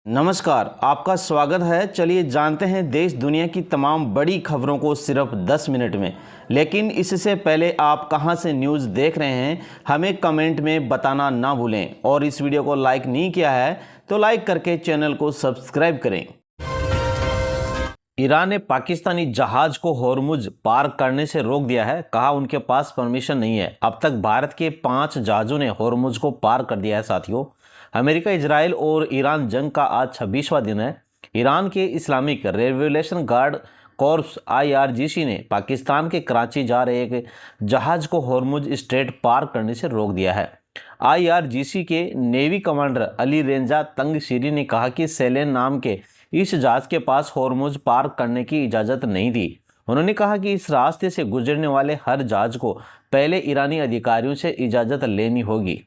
नमस्कार, आपका स्वागत है। चलिए जानते हैं देश दुनिया की तमाम बड़ी खबरों को सिर्फ 10 मिनट में। लेकिन इससे पहले आप कहां से न्यूज़ देख रहे हैं हमें कमेंट में बताना ना भूलें, और इस वीडियो को लाइक नहीं किया है तो लाइक करके चैनल को सब्सक्राइब करें। ईरान ने पाकिस्तानी जहाज को होर्मुज पार करने से रोक दिया है। कहा उनके पास परमिशन नहीं है। अब तक भारत के 5 जहाज़ों ने होर्मुज को पार कर दिया है। साथियों, अमेरिका, इजराइल और ईरान जंग का आज 26वां दिन है। ईरान के Islamic revolution guard corps IRGC ने पाकिस्तान के कराची जा रहे एक जहाज को होर्मुज स्ट्रेट पार करने से रोक दिया है। IRGC के नेवी कमांडर अली रेंजा तंगशीरी ने कहा कि सेलेन नाम के इस जहाज के पास होर्मुज पार करने की इजाज़त नहीं थी। उन्होंने कहा कि इस रास्ते से गुजरने वाले हर जहाज को पहले ईरानी अधिकारियों से इजाज़त लेनी होगी।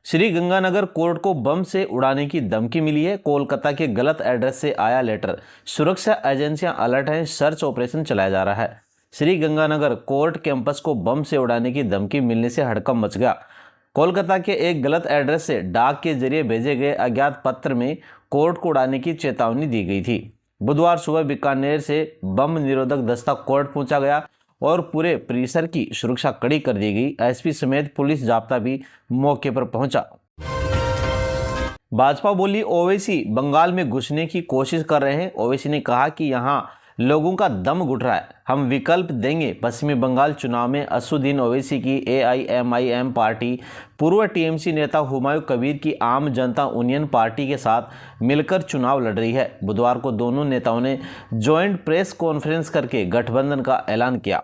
श्रीगंगानगर कोर्ट को बम से उड़ाने की धमकी मिली है। कोलकाता के गलत एड्रेस से आया लेटर। सुरक्षा एजेंसियां अलर्ट हैं, सर्च ऑपरेशन चलाया जा रहा है। श्रीगंगानगर कोर्ट कैंपस को बम से उड़ाने की धमकी मिलने से हड़कंप मच गया। कोलकाता के एक गलत एड्रेस से डाक के जरिए भेजे गए अज्ञात पत्र में कोर्ट को उड़ाने की चेतावनी दी गई थी। बुधवार सुबह बीकानेर से बम निरोधक दस्ता कोर्ट पहुंचा गया और पूरे परिसर की सुरक्षा कड़ी कर दी गई। SP समेत पुलिस जाब्ता भी मौके पर पहुंचा। भाजपा बोली ओवैसी बंगाल में घुसने की कोशिश कर रहे हैं। ओवैसी ने कहा कि यहां लोगों का दम घुट रहा है, हम विकल्प देंगे। पश्चिमी बंगाल चुनाव में असुद्दीन ओवैसी की AIMIM पार्टी पूर्व TMC नेता हुमायूं कबीर की आम जनता यूनियन पार्टी के साथ मिलकर चुनाव लड़ रही है। बुधवार को दोनों नेताओं ने ज्वाइंट प्रेस कॉन्फ्रेंस करके गठबंधन का ऐलान किया।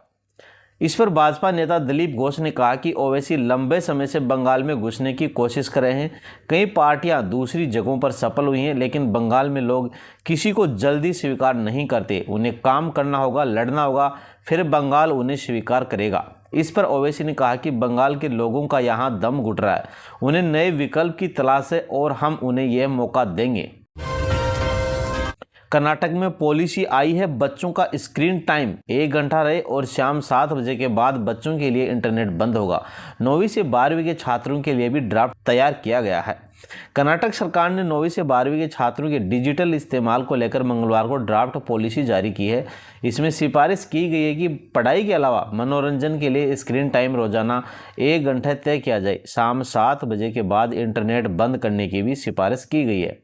इस पर भाजपा नेता दिलीप घोष ने कहा कि ओवैसी लंबे समय से बंगाल में घुसने की कोशिश कर रहे हैं। कई पार्टियां दूसरी जगहों पर सफल हुई हैं, लेकिन बंगाल में लोग किसी को जल्दी स्वीकार नहीं करते। उन्हें काम करना होगा, लड़ना होगा, फिर बंगाल उन्हें स्वीकार करेगा। इस पर ओवैसी ने कहा कि बंगाल के लोगों का यहाँ दम घुट रहा है, उन्हें नए विकल्प की तलाश है और हम उन्हें यह मौका देंगे। कर्नाटक में पॉलिसी आई है, बच्चों का स्क्रीन टाइम 1 घंटा रहे और शाम 7 बजे के बाद बच्चों के लिए इंटरनेट बंद होगा। 9वीं से 12वीं के छात्रों के लिए भी ड्राफ्ट तैयार किया गया है। कर्नाटक सरकार ने 9वीं से 12वीं के छात्रों के डिजिटल इस्तेमाल को लेकर मंगलवार को ड्राफ्ट पॉलिसी जारी की है। इसमें सिफारिश की गई है कि पढ़ाई के अलावा मनोरंजन के लिए स्क्रीन टाइम रोजाना 1 घंटे तय किया जाए। शाम 7 बजे के बाद इंटरनेट बंद करने की भी सिफारिश की गई है।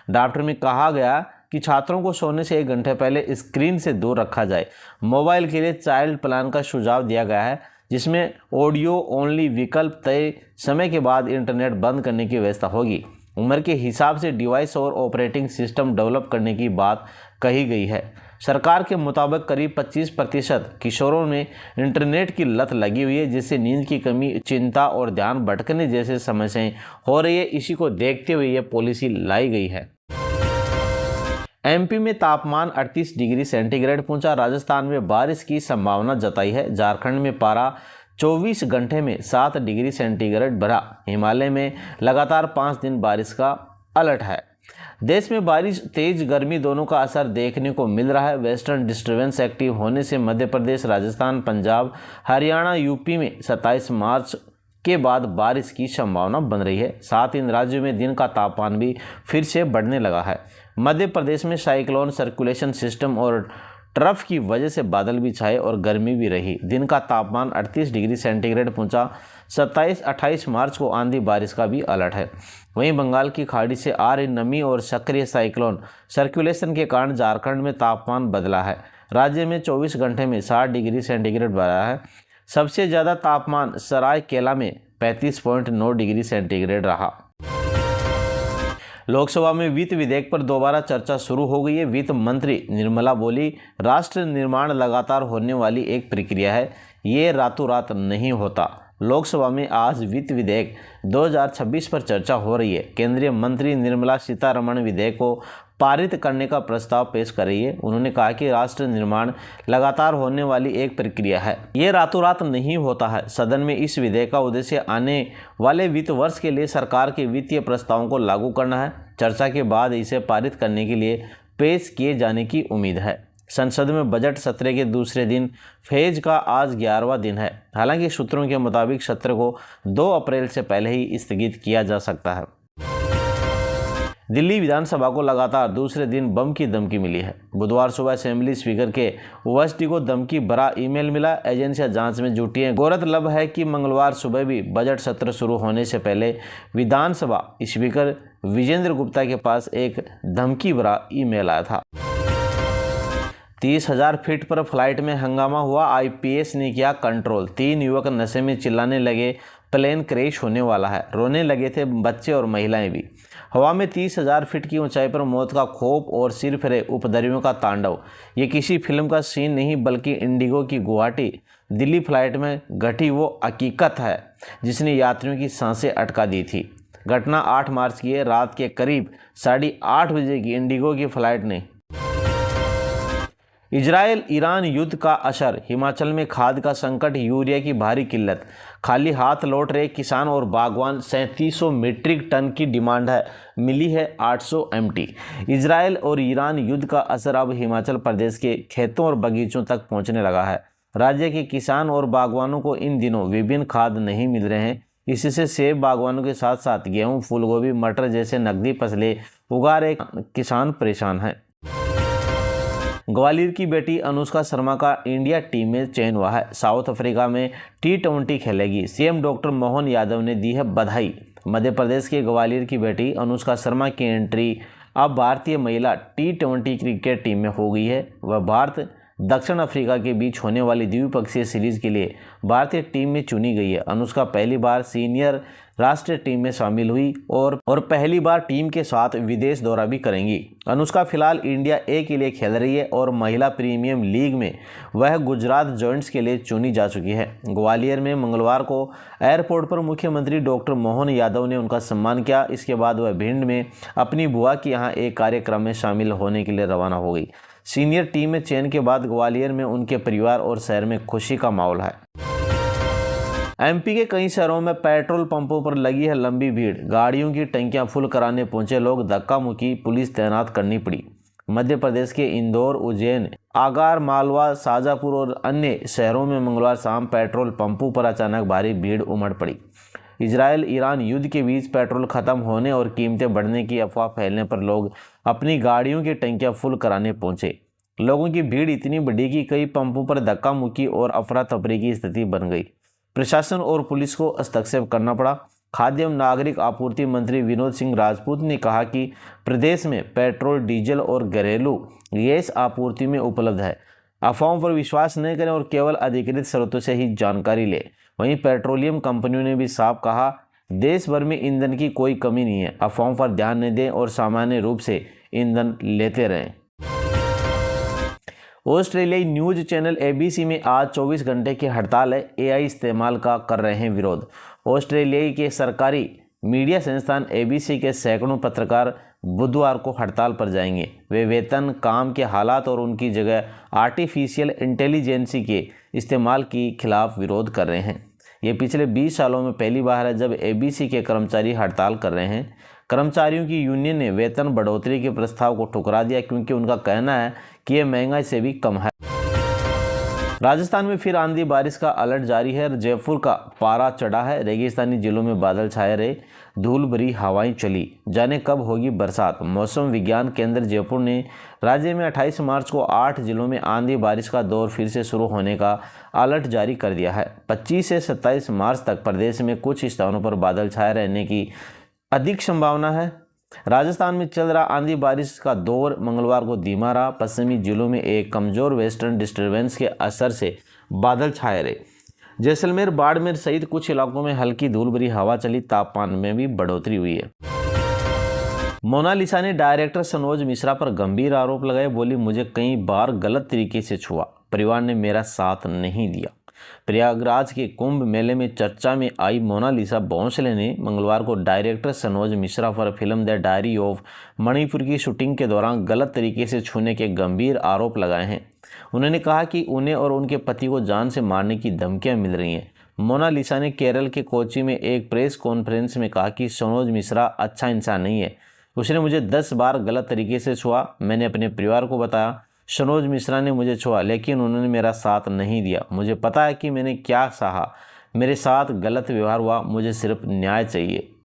ड्राफ्ट में कहा गया कि छात्रों को सोने से 1 घंटे पहले स्क्रीन से दूर रखा जाए। मोबाइल के लिए चाइल्ड प्लान का सुझाव दिया गया है, जिसमें ऑडियो ओनली विकल्प तय समय के बाद इंटरनेट बंद करने की व्यवस्था होगी। उम्र के हिसाब से डिवाइस और ऑपरेटिंग सिस्टम डेवलप करने की बात कही गई है। सरकार के मुताबिक करीब 25% किशोरों में इंटरनेट की लत लगी हुई है, जिससे नींद की कमी, चिंता और ध्यान भटकने जैसे समस्याएं हो रही है। इसी को देखते हुए यह पॉलिसी लाई गई है। MP में तापमान 38 डिग्री सेंटीग्रेड पहुंचा। राजस्थान में बारिश की संभावना जताई है। झारखंड में पारा 24 घंटे में 7 डिग्री सेंटीग्रेड बढ़ा। हिमालय में लगातार 5 दिन बारिश का अलर्ट है। देश में बारिश, तेज गर्मी दोनों का असर देखने को मिल रहा है। वेस्टर्न डिस्टर्बेंस एक्टिव होने से मध्य प्रदेश, राजस्थान, पंजाब, हरियाणा, UP में 27 मार्च के बाद बारिश की संभावना बन रही है। साथ इन राज्यों में दिन का तापमान भी फिर से बढ़ने लगा है। मध्य प्रदेश में साइक्लोन सर्कुलेशन सिस्टम और ट्रफ की वजह से बादल भी छाए और गर्मी भी रही। दिन का तापमान 38 डिग्री सेंटीग्रेड पहुंचा। 27-28 मार्च को आंधी बारिश का भी अलर्ट है। वहीं बंगाल की खाड़ी से आ रही नमी और सक्रिय साइक्लोन सर्कुलेशन के कारण झारखंड में तापमान बदला है। राज्य में 24 घंटे में 60 डिग्री सेंटीग्रेड बढ़ा है। सबसे ज़्यादा तापमान सरायकेला में 35.9 डिग्री सेंटीग्रेड रहा। लोकसभा में वित्त विधेयक पर दोबारा चर्चा शुरू हो गई है। वित्त मंत्री निर्मला बोली, राष्ट्र निर्माण लगातार होने वाली एक प्रक्रिया है, ये रातों रात नहीं होता। लोकसभा में आज वित्त विधेयक 2026 पर चर्चा हो रही है। केंद्रीय मंत्री निर्मला सीतारमण विधेयक को पारित करने का प्रस्ताव पेश कर रही है। उन्होंने कहा कि राष्ट्र निर्माण लगातार होने वाली एक प्रक्रिया है, ये रातों रात नहीं होता है। सदन में इस विधेयक का उद्देश्य आने वाले वित्त वर्ष के लिए सरकार के वित्तीय प्रस्तावों को लागू करना है। चर्चा के बाद इसे पारित करने के लिए पेश किए जाने की उम्मीद है। संसद में बजट सत्र के दूसरे दिन फेज का आज 11वां दिन है। हालांकि सूत्रों के मुताबिक सत्र को 2 अप्रैल से पहले ही स्थगित किया जा सकता है। दिल्ली विधानसभा को लगातार दूसरे दिन बम की धमकी मिली है। बुधवार सुबह असेंबली स्पीकर के ओवैसी को धमकी भरा ईमेल मिला। एजेंसियां जांच में जुटी हैं। गौरतलब है कि मंगलवार सुबह भी बजट सत्र शुरू होने से पहले विधानसभा स्पीकर विजेंद्र गुप्ता के पास एक धमकी भरा ईमेल आया था। 30,000 फीट पर फ्लाइट में हंगामा हुआ, आईपीएस ने किया कंट्रोल। 3 युवक नशे में चिल्लाने लगे, प्लेन क्रैश होने वाला है। रोने लगे थे बच्चे और महिलाएं भी। हवा में 30,000 फीट की ऊंचाई पर मौत का खौफ और सिर फिरे उपद्रवियों का तांडव। ये किसी फिल्म का सीन नहीं बल्कि इंडिगो की गुवाहाटी दिल्ली फ्लाइट में घटी वो हकीकत है जिसने यात्रियों की सांसें अटका दी थी। घटना 8 मार्च की है। रात के करीब 8:30 बजे की इंडिगो की फ्लाइट ने इजराइल ईरान युद्ध का असर, हिमाचल में खाद का संकट, यूरिया की भारी किल्लत, खाली हाथ लौट रहे किसान और बागवान। 3700 मीट्रिक टन की डिमांड है, मिली है 800 MT। इजराइल और ईरान युद्ध का असर अब हिमाचल प्रदेश के खेतों और बगीचों तक पहुंचने लगा है। राज्य के किसान और बागवानों को इन दिनों विभिन्न खाद नहीं मिल रहे हैं। इससे सेब बागवानों के साथ साथ गेहूं, फूलगोभी, मटर जैसे नकदी फसलें उगा रहे किसान परेशान हैं। ग्वालियर की बेटी अनुष्का शर्मा का इंडिया टीम में चयन हुआ है। साउथ अफ्रीका में T20 खेलेगी। सीएम डॉक्टर मोहन यादव ने दी है बधाई। मध्य प्रदेश के ग्वालियर की बेटी अनुष्का शर्मा की एंट्री अब भारतीय महिला T20 क्रिकेट टीम में हो गई है। वह भारत दक्षिण अफ्रीका के बीच होने वाली द्विपक्षीय सीरीज के लिए भारतीय टीम में चुनी गई है। अनुष्का पहली बार सीनियर राष्ट्रीय टीम में शामिल हुई और पहली बार टीम के साथ विदेश दौरा भी करेंगी। अनुष्का फिलहाल इंडिया ए के लिए खेल रही है और महिला प्रीमियम लीग में वह गुजरात जॉइंट्स के लिए चुनी जा चुकी है। ग्वालियर में मंगलवार को एयरपोर्ट पर मुख्यमंत्री डॉक्टर मोहन यादव ने उनका सम्मान किया। इसके बाद वह भिंड में अपनी बुआ के यहाँ एक कार्यक्रम में शामिल होने के लिए रवाना हो गई। सीनियर टीम में चयन के बाद ग्वालियर में उनके परिवार और शहर में खुशी का माहौल है। एमपी के कई शहरों में पेट्रोल पंपों पर लगी है लंबी भीड़। गाड़ियों की टंकियां फुल कराने पहुंचे लोग, धक्का मुक्की पुलिस तैनात करनी पड़ी। मध्य प्रदेश के इंदौर, उज्जैन, आगर मालवा, शाजापुर और अन्य शहरों में मंगलवार शाम पेट्रोल पंपों पर अचानक भारी भीड़ उमड़ पड़ी। इजराइल ईरान युद्ध के बीच पेट्रोल खत्म होने और कीमतें बढ़ने की अफवाह फैलने पर लोग अपनी गाड़ियों की टंकियां फुल कराने पहुंचे। लोगों की भीड़ इतनी बढ़ी कि कई पंपों पर धक्का मुक्की और अफरा तफरी की स्थिति बन गई। प्रशासन और पुलिस को हस्तक्षेप करना पड़ा। खाद्य एवं नागरिक आपूर्ति मंत्री विनोद सिंह राजपूत ने कहा कि प्रदेश में पेट्रोल, डीजल और घरेलू गैस आपूर्ति में उपलब्ध है। अफवाहों पर विश्वास न करें और केवल अधिकृत स्रोतों से ही जानकारी लें। वहीं पेट्रोलियम कंपनियों ने भी साफ कहा, देश भर में ईंधन की कोई कमी नहीं है। अफवाहों पर ध्यान न दें और सामान्य रूप से ईंधन लेते रहें। ऑस्ट्रेलियाई न्यूज चैनल ABC में आज 24 घंटे की हड़ताल है। AI इस्तेमाल का कर रहे हैं विरोध। ऑस्ट्रेलियाई के सरकारी मीडिया संस्थान ABC के सैकड़ों पत्रकार बुधवार को हड़ताल पर जाएंगे। वे वेतन, काम के हालात और उनकी जगह आर्टिफिशियल इंटेलिजेंस के इस्तेमाल के खिलाफ विरोध कर रहे हैं। ये पिछले 20 सालों में पहली बार है जब ABC के कर्मचारी हड़ताल कर रहे हैं। कर्मचारियों की यूनियन ने वेतन बढ़ोतरी के प्रस्ताव को ठुकरा दिया क्योंकि उनका कहना है कि यह महंगाई से भी कम है। राजस्थान में फिर आंधी बारिश का अलर्ट जारी है। जयपुर का पारा चढ़ा है। रेगिस्तानी जिलों में बादल छाए रहे, धूल भरी हवाएं चली। जाने कब होगी बरसात। मौसम विज्ञान केंद्र जयपुर ने राज्य में 28 मार्च को 8 जिलों में आंधी बारिश का दौर फिर से शुरू होने का अलर्ट जारी कर दिया है। 25 से 27 मार्च तक प्रदेश में कुछ स्थानों पर बादल छाए रहने की अधिक संभावना है। राजस्थान में चल रहा आंधी बारिश का दौर मंगलवार को धीमा रहा। पश्चिमी जिलों में एक कमजोर वेस्टर्न डिस्टर्बेंस के असर से बादल छाए रहे। जैसलमेर, बाड़मेर सहित कुछ इलाकों में हल्की धूल भरी हवा चली। तापमान में भी बढ़ोतरी हुई है। मोनालिसा ने डायरेक्टर सनोज मिश्रा पर गंभीर आरोप लगाए। बोली, मुझे कई बार गलत तरीके से छुआ, परिवार ने मेरा साथ नहीं दिया। प्रयागराज के कुंभ मेले में चर्चा में आई मोनालिसा भोंसले ने मंगलवार को डायरेक्टर सनोज मिश्रा पर film the diary of Manipur की शूटिंग के दौरान गलत तरीके से छूने के गंभीर आरोप लगाए हैं। उन्होंने कहा कि उन्हें और उनके पति को जान से मारने की धमकियां मिल रही हैं। मोनालिसा ने केरल के कोच्चि में एक प्रेस कॉन्फ्रेंस में कहा कि सनोज मिश्रा अच्छा इंसान नहीं है। उसने मुझे 10 बार गलत तरीके से छुआ। मैंने अपने परिवार को बताया सनोज मिश्रा ने मुझे छुआ, लेकिन उन्होंने मेरा साथ नहीं दिया। मुझे पता है कि मैंने क्या सहा। मेरे साथ गलत व्यवहार हुआ। मुझे सिर्फ न्याय चाहिए।